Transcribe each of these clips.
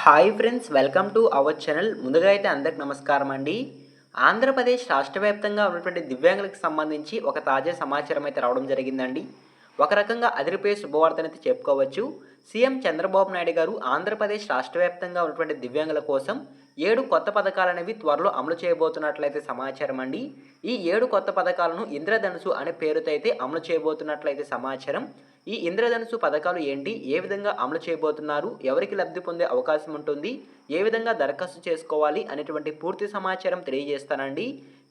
Hi friends, welcome to our channel. ముందుగా అయితే అందరికి నమస్కారం అండి. ఆంధ్రప్రదేశ్ రాష్ట్ర వ్యాప్తంగా ఉన్నటువంటి దివ్యాంగులకు సంబంధించి ఒక తాజా సమాచారం అయితే రావడం జరిగిందండి. ఒక రకంగా అదిరిపోయే శుభవార్తనైతే చెప్పుకోవచ్చు. సీఎం చంద్రబాబు నాయుడు గారు ఆంధ్రప్రదేశ్ రాష్ట్ర వ్యాప్తంగా ఉన్నటువంటి దివ్యాంగుల కోసం 7 కొత్త పథకాలనేవి త్వరలో అమలు చేయబోతున్నట్లయితే సమాచారం అండి. ఈ 7 కొత్త పథకాలను ఇంద్రధనుసు అనే పేరుతో అయితే అమలు చేయబోతున్నట్లయితే సమాచారం. ఈ ఇంద్రధనుసు పథకాలు ఏంటి, ఏ విధంగా అమలు చేయబోతున్నారు, ఎవరికి లబ్ధి పొందే అవకాశం ఉంటుంది, ఏ విధంగా దరఖాస్తు చేసుకోవాలి అనేటువంటి పూర్తి సమాచారం తెలియజేస్తానండి.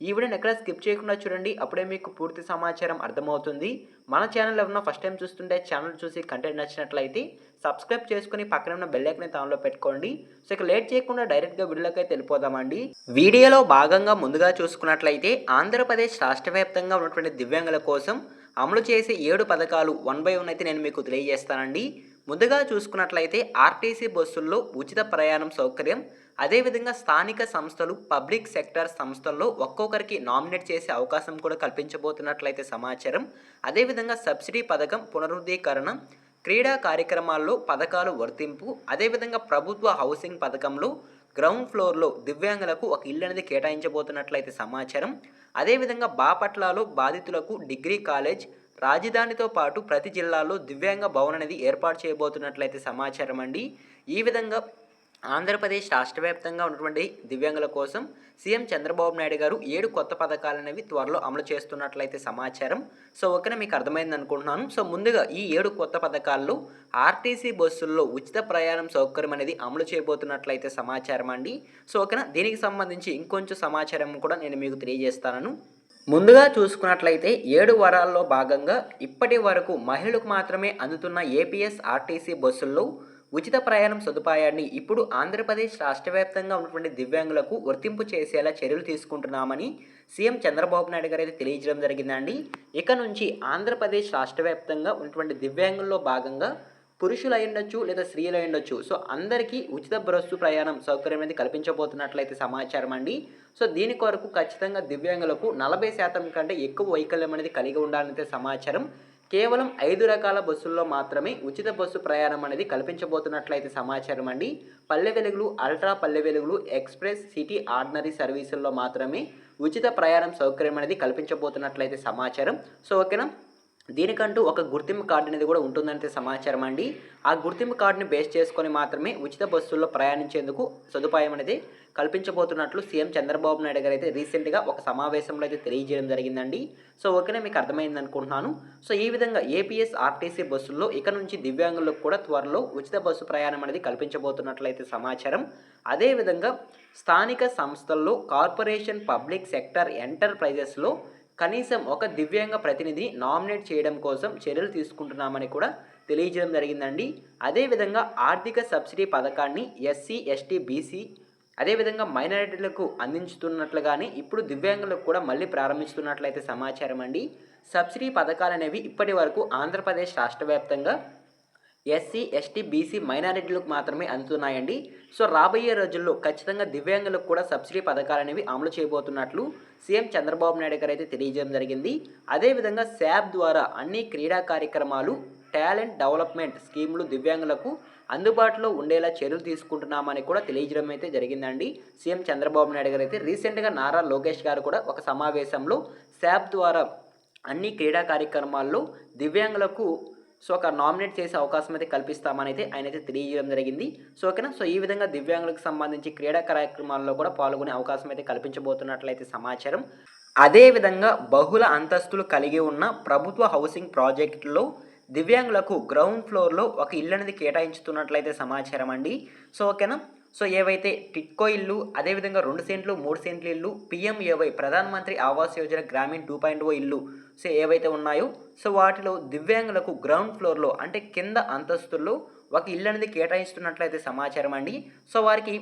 ఈ వీడియోని ఎక్కడ స్కిప్ చేయకుండా చూడండి, అప్పుడే మీకు పూర్తి సమాచారం అర్థమవుతుంది. మన ఛానల్ ఎవరైనా ఫస్ట్ టైం చూస్తుంటే ఛానల్ చూసి కంటెంట్ నచ్చినట్లయితే సబ్స్క్రైబ్ చేసుకుని పక్కన ఉన్న బెల్ ఐకాన్ ఆన్లో పెట్టుకోండి. సో ఇక లేట్ చేయకుండా డైరెక్ట్గా వీడియోలోకి అయితే వెళ్ళిపోదామండి. వీడియోలో భాగంగా ముందుగా చూసుకున్నట్లయితే ఆంధ్రప్రదేశ్ రాష్ట్ర వ్యాప్తంగా ఉన్నటువంటి దివ్యాంగుల కోసం అమలు చేసే 7 పథకాలు 1 బై 1 అయితే నేను మీకు తెలియజేస్తానండి. ముందుగా చూసుకున్నట్లయితే ఆర్టీసీ బస్సుల్లో ఉచిత ప్రయాణం సౌకర్యం, అదేవిధంగా స్థానిక సంస్థలు, పబ్లిక్ సెక్టర్ సంస్థల్లో ఒక్కొక్కరికి నామినేట్ చేసే అవకాశం కూడా కల్పించబోతున్నట్లయితే సమాచారం. అదేవిధంగా సబ్సిడీ పథకం పునరుద్ధీకరణ, క్రీడా కార్యక్రమాల్లో పథకాలు వర్తింపు, అదేవిధంగా ప్రభుత్వ హౌసింగ్ పథకంలో గ్రౌండ్ ఫ్లోర్లో దివ్యాంగులకు ఒక ఇల్లు అనేది కేటాయించబోతున్నట్లయితే సమాచారం. అదేవిధంగా బాపట్లలో బాధితులకు డిగ్రీ కాలేజ్, రాజధానితో పాటు ప్రతి జిల్లాలో దివ్యాంగ భవన్ అనేది ఏర్పాటు చేయబోతున్నట్లయితే సమాచారం అండి. ఈ విధంగా ఆంధ్రప్రదేశ్ రాష్ట్ర వ్యాప్తంగా ఉన్నటువంటి దివ్యాంగుల కోసం సీఎం చంద్రబాబు నాయుడు గారు 7 కొత్త పథకాలు అనేవి త్వరలో అమలు చేస్తున్నట్లయితే సమాచారం. సో ఓకేనా, మీకు అర్థమైంది అనుకుంటున్నాను. సో ముందుగా ఈ 7 కొత్త పథకాల్లో ఆర్టీసీ బస్సుల్లో ఉచిత ప్రయాణం సౌకర్యం అనేది అమలు చేయబోతున్నట్లయితే సమాచారం అండి. సో ఓకేనా, దీనికి సంబంధించి ఇంకొంచెం సమాచారం కూడా నేను మీకు తెలియజేస్తాను. ముందుగా చూసుకున్నట్లయితే 7 వారాల్లో భాగంగా ఇప్పటి వరకు మహిళలకు మాత్రమే అందుతున్న ఏపీఎస్ ఆర్టీసీ బస్సుల్లో ఉచిత ప్రయాణం సదుపాయాన్ని ఇప్పుడు ఆంధ్రప్రదేశ్ రాష్ట్ర వ్యాప్తంగా ఉన్నటువంటి దివ్యాంగులకు వర్తింపు చేసేలా చర్యలు తీసుకుంటున్నామని సీఎం చంద్రబాబు నాయుడు గారు అయితే తెలియజేయడం జరిగిందండి. ఇక నుంచి ఆంధ్రప్రదేశ్ రాష్ట్ర వ్యాప్తంగా ఉన్నటువంటి దివ్యాంగుల్లో భాగంగా పురుషులు అయ్యుండొచ్చు లేదా స్త్రీలు అయ్యుండొచ్చు, సో అందరికీ ఉచిత బస్సు ప్రయాణం సౌకర్యం అనేది కల్పించబోతున్నట్లయితే సమాచారం అండి. సో దీని కొరకు ఖచ్చితంగా దివ్యాంగులకు 40% కంటే ఎక్కువ వైకల్యం అనేది కలిగి ఉండాలనైతే సమాచారం. కేవలం 5 రకాల బస్సుల్లో మాత్రమే ఉచిత బస్సు ప్రయాణం అనేది కల్పించబోతున్నట్లయితే సమాచారం అండి. పల్లె వెలుగులు, అల్ట్రా పల్లె వెలుగులు, ఎక్స్ప్రెస్, సిటీ ఆర్డినరీ సర్వీసుల్లో మాత్రమే ఉచిత ప్రయాణం సౌకర్యం అనేది కల్పించబోతున్నట్లయితే సమాచారం. సో ఓకేనా, దీనికంటూ ఒక గుర్తింపు కార్డు అనేది కూడా ఉంటుందంటే సమాచారం అండి. ఆ గుర్తింపు కార్డుని బేస్ చేసుకొని మాత్రమే ఉచిత బస్సుల్లో ప్రయాణించేందుకు సదుపాయం అనేది కల్పించబోతున్నట్లు సీఎం చంద్రబాబు నాయుడు గారు అయితే రీసెంట్గా ఒక సమావేశంలో అయితే తెలియజేయడం జరిగిందండి. సో ఓకేనా, మీకు అర్థమైంది అనుకుంటున్నాను. సో ఈ విధంగా ఏపీఎస్ ఆర్టీసీ బస్సుల్లో ఇక నుంచి దివ్యాంగులకు కూడా త్వరలో ఉచిత బస్సు ప్రయాణం అనేది కల్పించబోతున్నట్లయితే సమాచారం. అదేవిధంగా స్థానిక సంస్థల్లో, కార్పొరేషన్, పబ్లిక్ సెక్టర్ ఎంటర్ప్రైజెస్లో కనీసం ఒక దివ్యాంగ ప్రతినిధిని నామినేట్ చేయడం కోసం చర్యలు తీసుకుంటున్నామని కూడా తెలియజేయడం జరిగిందండి. అదేవిధంగా ఆర్థిక సబ్సిడీ పథకాన్ని ఎస్సీ, ఎస్టీ, బీసీ, అదేవిధంగా మైనారిటీలకు అందించుతున్నట్లుగానే ఇప్పుడు దివ్యాంగులకు కూడా మళ్ళీ ప్రారంభిస్తున్నట్లయితే సమాచారం అండి. సబ్సిడీ పథకాలు అనేవి ఇప్పటి వరకు ఆంధ్రప్రదేశ్ రాష్ట్ర వ్యాప్తంగా ఎస్సీ, ఎస్టీ, బీసీ, మైనారిటీలకు మాత్రమే అందుతున్నాయండి. సో రాబోయే రోజుల్లో ఖచ్చితంగా దివ్యాంగులకు కూడా సబ్సిడీ పథకాలు అనేవి అమలు చేయబోతున్నట్లు సీఎం చంద్రబాబు నాయుడు గారు అయితే తెలియజేయడం జరిగింది. అదేవిధంగా శాప్ ద్వారా అన్ని క్రీడా కార్యక్రమాలు, టాలెంట్ డెవలప్మెంట్ స్కీములు దివ్యాంగులకు అందుబాటులో ఉండేలా చర్యలు తీసుకుంటున్నామని కూడా తెలియజేయడం అయితే జరిగిందండి. సీఎం చంద్రబాబు నాయుడు గారు అయితే రీసెంట్గా నారా లోకేష్ గారు కూడా ఒక సమావేశంలో శాప్ ద్వారా అన్ని క్రీడా కార్యక్రమాల్లో దివ్యాంగులకు ఒక నామినేట్ చేసే అవకాశం అయితే కల్పిస్తామని అయితే ఆయన అయితే తెలియజేయడం జరిగింది. సో ఓకేనా, సో ఈ విధంగా దివ్యాంగులకు సంబంధించి క్రీడా కార్యక్రమాల్లో కూడా పాల్గొనే అవకాశం అయితే కల్పించబోతున్నట్లయితే సమాచారం. అదేవిధంగా బహుళ అంతస్తులు కలిగి ఉన్న ప్రభుత్వ హౌసింగ్ ప్రాజెక్టులో దివ్యాంగులకు గ్రౌండ్ ఫ్లోర్లో ఒక ఇల్లు అనేది కేటాయించుతున్నట్లయితే సమాచారం అండి. సో ఓకేనా, సో ఏవైతే టిట్కో ఇల్లు, అదేవిధంగా 2 సెంట్లు 3 సెంట్ల ఇల్లు, పిఎంఏవై ప్రధానమంత్రి ఆవాస్ యోజన గ్రామీణ్ 2.0 ఇల్లు సో ఏవైతే ఉన్నాయో సో వాటిలో దివ్యాంగులకు గ్రౌండ్ ఫ్లోర్లో అంటే కింద అంతస్తుల్లో ఒక ఇల్లు అనేది కేటాయిస్తున్నట్లయితే సమాచారం అండి. సో వారికి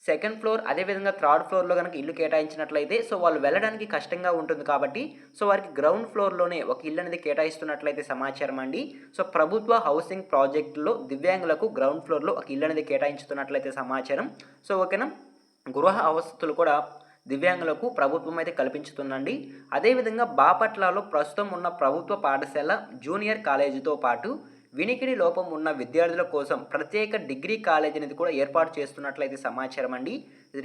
సెకండ్ ఫ్లోర్, అదేవిధంగా థర్డ్ ఫ్లోర్లో కనుక ఇల్లు కేటాయించినట్లయితే సో వాళ్ళు వెళ్ళడానికి కష్టంగా ఉంటుంది కాబట్టి సో వారికి గ్రౌండ్ ఫ్లోర్లోనే ఒక ఇల్లు అనేది కేటాయిస్తున్నట్లయితే సమాచారం అండి. సో ప్రభుత్వ హౌసింగ్ ప్రాజెక్టులో దివ్యాంగులకు గ్రౌండ్ ఫ్లోర్లో ఒక ఇల్లు అనేది కేటాయించుతున్నట్లయితే సమాచారం. సో ఓకేనా, గృహ వసతులు కూడా దివ్యాంగులకు ప్రభుత్వం అయితే కల్పించుతుందండి. అదేవిధంగా బాపట్లలో ప్రస్తుతం ఉన్న ప్రభుత్వ పాఠశాల, జూనియర్ కాలేజీతో పాటు వినికిడి లోపం ఉన్న విద్యార్థుల కోసం ప్రత్యేక డిగ్రీ కాలేజ్ అనేది కూడా ఏర్పాటు చేస్తున్నట్లయితే సమాచారం అండి.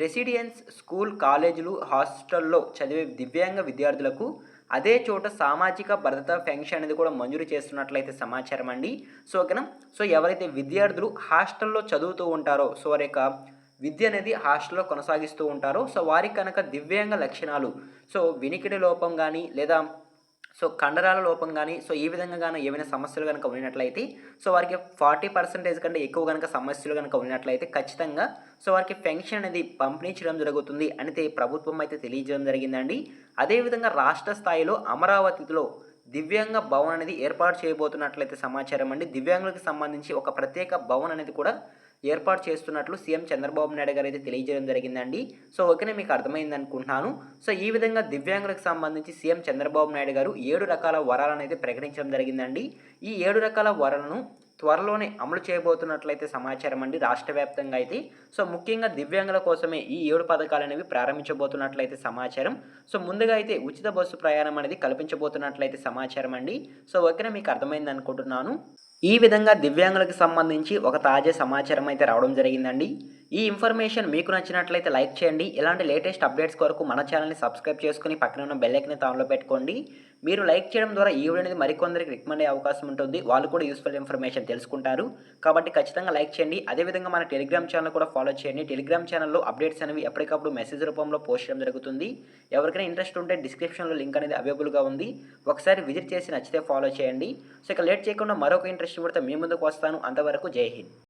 రెసిడెన్స్ స్కూల్, కాలేజీలు, హాస్టల్లో చదివే దివ్యాంగ విద్యార్థులకు అదే చోట సామాజిక భద్రత పెన్షన్ అనేది కూడా మంజూరు చేస్తున్నట్లయితే సమాచారం అండి. సో ఓకేనా. సో ఎవరైతే విద్యార్థులు హాస్టల్లో చదువుతూ ఉంటారో, సో వారి యొక్క విద్య అనేది హాస్టల్లో కొనసాగిస్తూ ఉంటారో, సో వారికి కనుక దివ్యాంగ లక్షణాలు, సో వినికిడి లోపం కానీ లేదా సో కండరాల లోపం కానీ, సో ఈ విధంగా గాను ఏమైనా సమస్యలు కనుక ఉన్నట్లయితే, సో వారికి 40% కంటే ఎక్కువ కనుక సమస్యలు కనుక ఉన్నట్లయితే ఖచ్చితంగా సో వారికి పెన్షన్ అనేది పంపిణీ చేయడం జరుగుతుంది అనేది ప్రభుత్వం అయితే తెలియజేయడం జరిగిందండి. అదేవిధంగా రాష్ట్ర స్థాయిలో అమరావతిలో దివ్యాంగ భవన్ అనేది ఏర్పాటు చేయబోతున్నట్లయితే సమాచారం అండి. దివ్యాంగులకు సంబంధించి ఒక ప్రత్యేక భవన్ అనేది కూడా ఏర్పాటు చేస్తున్నట్లు సీఎం చంద్రబాబు నాయుడు గారు అయితే తెలియజేయడం జరిగిందండి. సో ఓకేనే, మీకు అర్థమైంది అనుకుంటున్నాను. సో ఈ విధంగా దివ్యాంగులకు సంబంధించి సీఎం చంద్రబాబు నాయుడు గారు 7 రకాల వరాలను అయితే ప్రకటించడం జరిగిందండి. ఈ 7 రకాల వరాలను త్వరలోనే అమలు చేయబోతున్నట్లయితే సమాచారం అండి రాష్ట్ర వ్యాప్తంగా అయితే. సో ముఖ్యంగా దివ్యాంగుల కోసమే ఈ 7 పథకాలు అనేవి ప్రారంభించబోతున్నట్లయితే సమాచారం. సో ముందుగా అయితే ఉచిత బస్సు ప్రయాణం అనేది కల్పించబోతున్నట్లయితే సమాచారం అండి. సో ఓకేనా, మీకు అర్థమైంది అనుకుంటున్నాను. ఈ విధంగా దివ్యాంగులకు సంబంధించి ఒక తాజా సమాచారం అయితే రావడం జరిగిందండి. ఈ ఇన్ఫర్మేషన్ మీకు నచ్చినట్లయితే లైక్ చేయండి. ఇలాంటి లేటెస్ట్ అప్డేట్స్ కొరకు మన ఛానల్ని సబ్స్క్రైబ్ చేసుకుని పక్కన ఉన్న బెల్ ఐకాన్ని ఆన్లో పెట్టుకోండి. మీరు లైక్ చేయడం ద్వారా ఈ వీడియో అనేది మరికొందరికి రికమెండ్ అయ్యే అవకాశం ఉంటుంది. వాళ్ళు కూడా యూస్ఫుల్ ఇన్ఫర్మేషన్ తెలుసుకుంటారు. కాబట్టి ఖచ్చితంగా లైక్ చేయండి. అదేవిధంగా మన టెలిగ్రామ్ ఛానల్ కూడా ఫాలో చేయండి. టెలిగ్రామ్ ఛానల్లో అప్డేట్స్ అనేవి ఎప్పటికప్పుడు మెసేజ్ రూపంలో పోస్ట్ చేయడం జరుగుతుంది. ఎవరికైనా ఇంట్రెస్ట్ ఉంటే డిస్క్రిప్షన్లో లింక్ అనేది అవైలబుల్గా ఉంది. ఒకసారి విజిట్ చేసి నచ్చితే ఫాలో చేయండి. సో ఇక లేట్ చేయకుండా మరొక ఇంట్రెస్ట్ పడితే మీ ముందుకు వస్తాను. అంతవరకు జై హింద్.